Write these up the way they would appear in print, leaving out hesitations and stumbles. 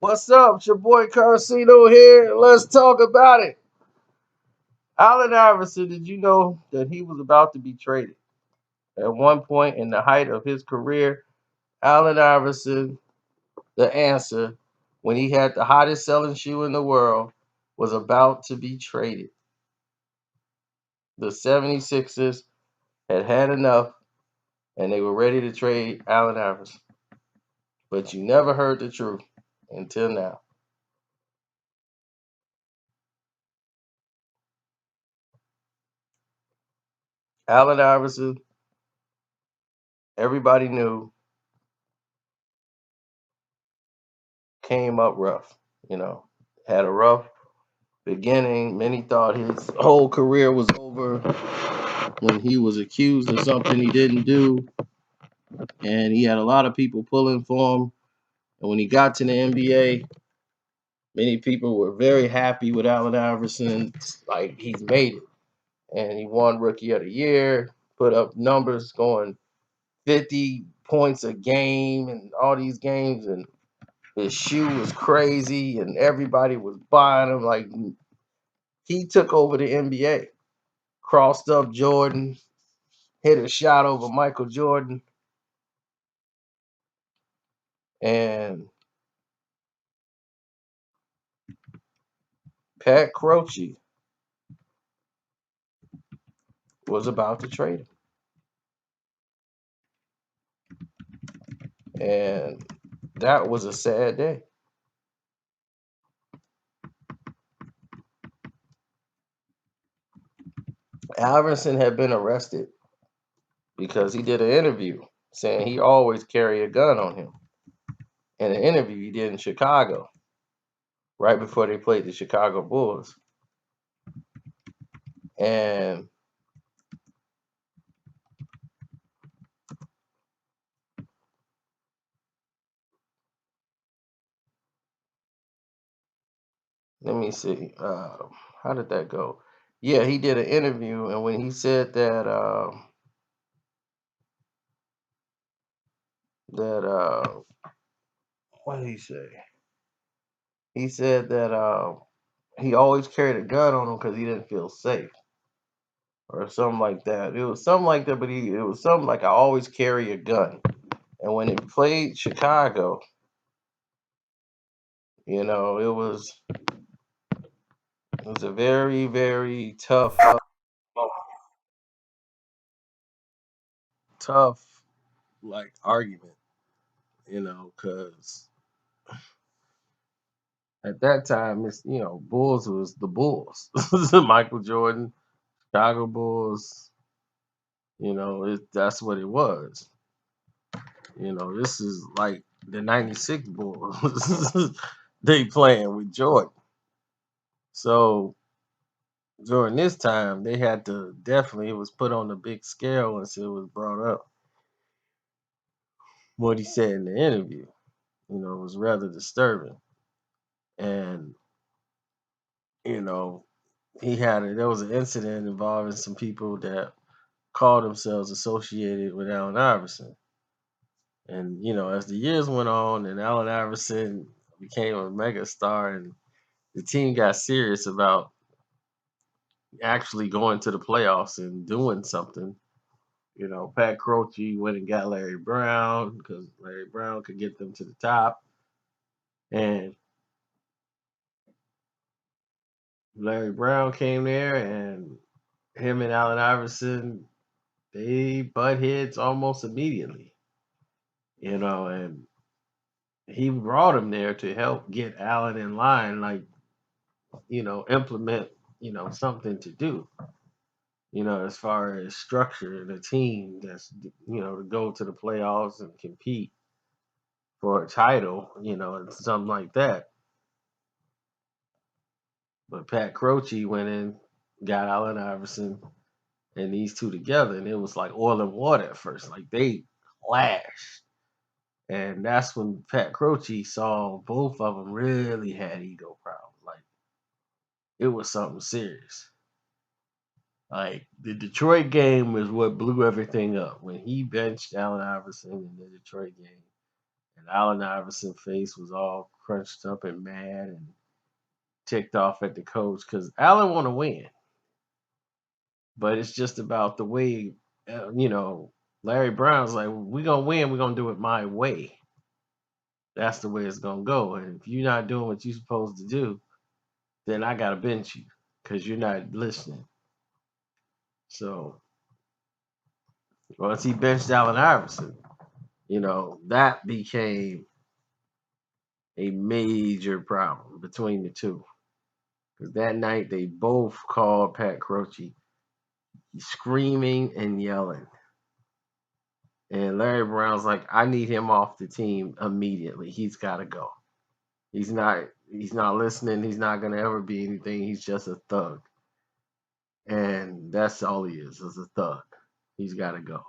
What's up? It's your boy Carcino here. Let's talk about it. Allen Iverson, did you know that he was about to be traded? At one point in the height of his career, Allen Iverson, the answer, when he had the hottest selling shoe in the world, was about to be traded. The 76ers had had enough and they were ready to trade Allen Iverson. But you never heard the truth until now. Allen Iverson, everybody knew, came up rough, you know, had a rough beginning. Many thought his whole career was over when he was accused of something he didn't do, and he had a lot of people pulling for him. And when he got to the NBA, many people were very happy with Allen Iverson, like he's made it, and he won Rookie of the Year, put up numbers going 50 points a game and all these games, and his shoe was crazy, and everybody was buying him. Like he took over the NBA, crossed up Jordan, hit a shot over Michael Jordan, and Pat Croce was about to trade him. And that was a sad day. Iverson had been arrested because he did an interview saying he always carry a gun on him. In an interview he did in Chicago, right before they played the Chicago Bulls. And let me see, how did that go? Yeah, he did an interview, and when he said that what did he say? He said that he always carried a gun on him because he didn't feel safe or something like that. It was something like that, but it was something like I always carry a gun. And when he played Chicago, it was a very very tough like argument, because at that time it's Bulls was the Bulls, Michael Jordan, Chicago Bulls. That's what it was. This is like the '96 Bulls. They playing with Jordan. So during this time, they had to definitely, it was put on the big scale once it was brought up. What he said in the interview, was rather disturbing. And, you know, there was an incident involving some people that called themselves associated with Allen Iverson. And, as the years went on and Allen Iverson became a mega star and the team got serious about actually going to the playoffs and doing something. Pat Croce went and got Larry Brown because Larry Brown could get them to the top. And Larry Brown came there, and him and Allen Iverson, they butt heads almost immediately. And he brought him there to help get Allen in line, like, implement, something to do. As far as structure the team that's, to go to the playoffs and compete for a title, and something like that. But Pat Croce went in, got Allen Iverson, and these two together, and it was like oil and water at first. Like they clashed. And that's when Pat Croce saw both of them really had ego problems. Like it was something serious. Like the Detroit game was what blew everything up when he benched Allen Iverson in the Detroit game, And Allen Iverson's face was all crunched up and mad and ticked off at the coach because Allen want to win, but it's just about the way, you know. Larry Brown's like, we're gonna win. We're gonna do it my way. That's the way it's gonna go. And if you're not doing what you're supposed to do, then I gotta bench you because you're not listening. So once he benched Allen Iverson, you know, that became a major problem between the two. Because that night they both called Pat Croce screaming and yelling. And Larry Brown's like, I need him off the team immediately. He's gotta go. He's not listening. He's not gonna ever be anything. He's just a thug. And that's all he is a thug. He's gotta go.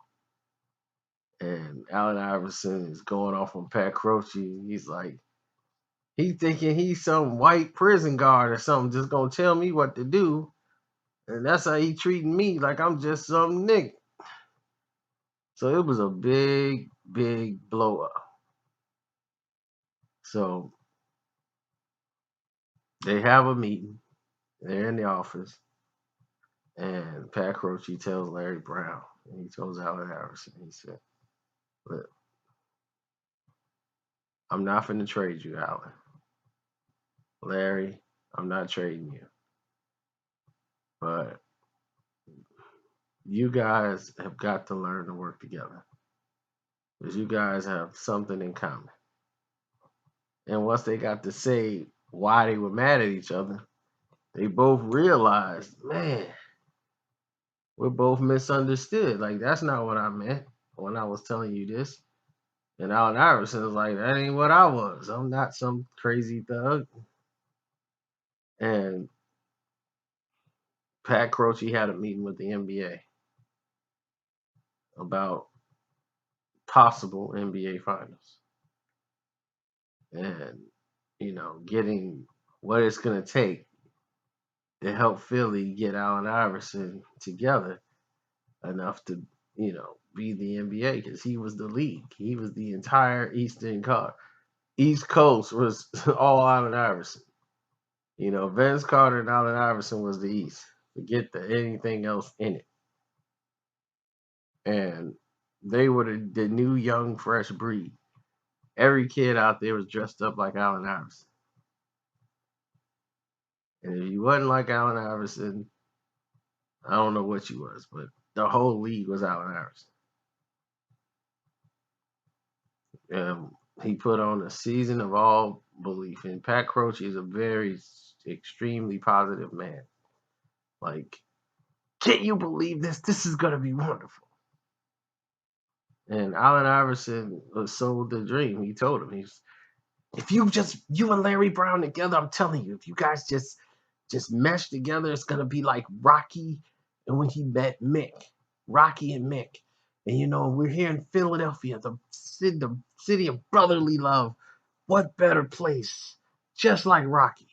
And Allen Iverson is going off on Pat Croce. He's like, he thinking he's some white prison guard or something, just gonna tell me what to do. And that's how he treating me, like I'm just some nigga. So it was a big, big blow up. So they have a meeting. They're in the office. And Pat Croce tells Larry Brown, and he tells Allen Iverson, he said, look, I'm not finna trade you, Allen. Larry, I'm not trading you. But you guys have got to learn to work together. Because you guys have something in common. And once they got to say why they were mad at each other, they both realized, man, we're both misunderstood. Like, that's not what I meant when I was telling you this. And Allen Iverson was like, that ain't what I was. I'm not some crazy thug. And Pat Croce had a meeting with the NBA about possible NBA finals. And, you know, getting what it's going to take to help Philly get Allen Iverson together enough to, you know, be the NBA because he was the league. He was the entire East Coast was all Allen Iverson. You know, Vince Carter and Allen Iverson was the East. Forget anything else in it. And they were the new young fresh breed. Every kid out there was dressed up like Allen Iverson. And if you wasn't like Allen Iverson, I don't know what you was, but the whole league was Allen Iverson. He put on a season of all belief. And Pat Croce is a very extremely positive man. Like, can't you believe this? This is gonna be wonderful. And Allen Iverson was sold the dream. He told him, if you and Larry Brown together, I'm telling you, if you guys just mesh together, it's gonna be like Rocky and when he met Mick, Rocky and Mick. And you know, we're here in Philadelphia, the city of brotherly love. What better place? Just like Rocky.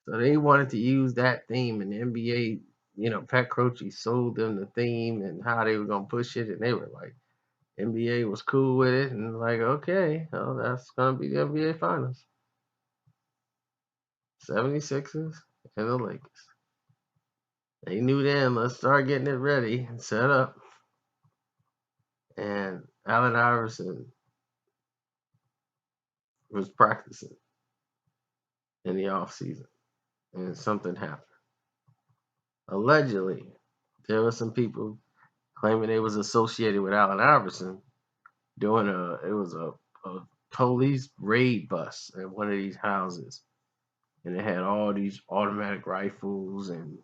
So they wanted to use that theme, and the NBA, you know, Pat Croce sold them the theme and how they were gonna push it, and they were like, NBA was cool with it, and like, okay, well, that's gonna be the NBA Finals. 76ers and the Lakers. They knew then, let's start getting it ready and set up. And Allen Iverson was practicing in the off season, and something happened. Allegedly, there were some people claiming they was associated with Allen Iverson doing a police raid bus at one of these houses, and it had all these automatic rifles and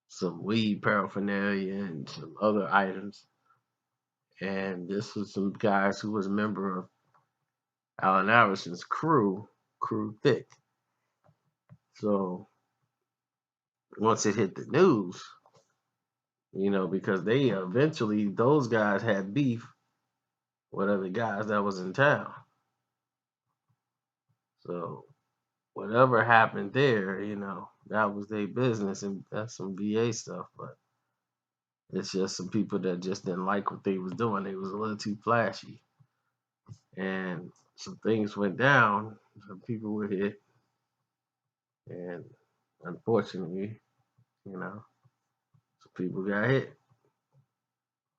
some weed paraphernalia and some other items. And this was some guys who was a member of Allen Iverson's crew thick. So once it hit the news, you know, because they eventually those guys had beef with other guys that was in town. So whatever happened there, you know, that was their business, and that's some VA stuff. But it's just some people that just didn't like what they was doing. They was a little too flashy. and some things went down. Some people were hit, and unfortunately, you know, some people got hit.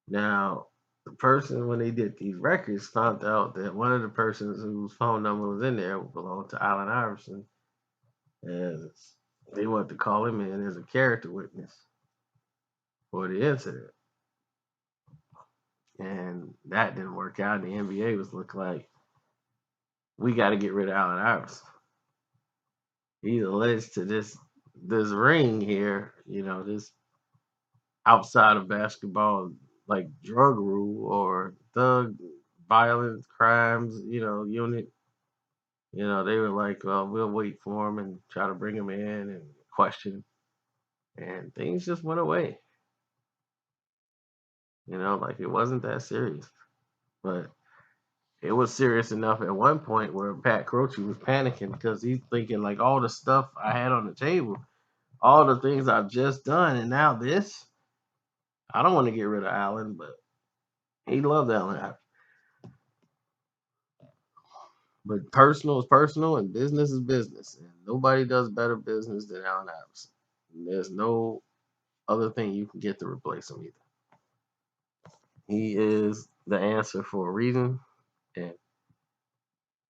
Now, the person when they did these records found out that one of the persons whose phone number was in there belonged to Allen Iverson, and they wanted to call him in as a character witness for the incident. And that didn't work out. The NBA was looking like, we got to get rid of Allen Iverson. He's alleged to this ring here, this outside of basketball, like drug rule or thug violence crimes, unit. They were like, well, we'll wait for him and try to bring him in and question him. And things just went away. Like it wasn't that serious. But it was serious enough at one point where Pat Croce was panicking because he's thinking like all the stuff I had on the table, all the things I've just done, and now this. I don't want to get rid of Allen, but he loved Allen. But personal is personal and business is business. And nobody does better business than Allen Iverson. And there's no other thing you can get to replace him either. He is the answer for a reason, and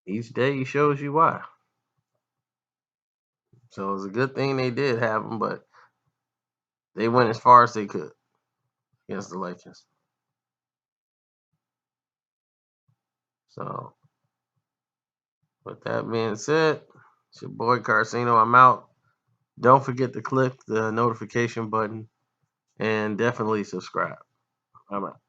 each day he shows you why. So it's a good thing they did have him, but they went as far as they could against the Lakers. So with that being said, it's your boy Carcino. I'm out. Don't forget to click the notification button and definitely subscribe. I'm out.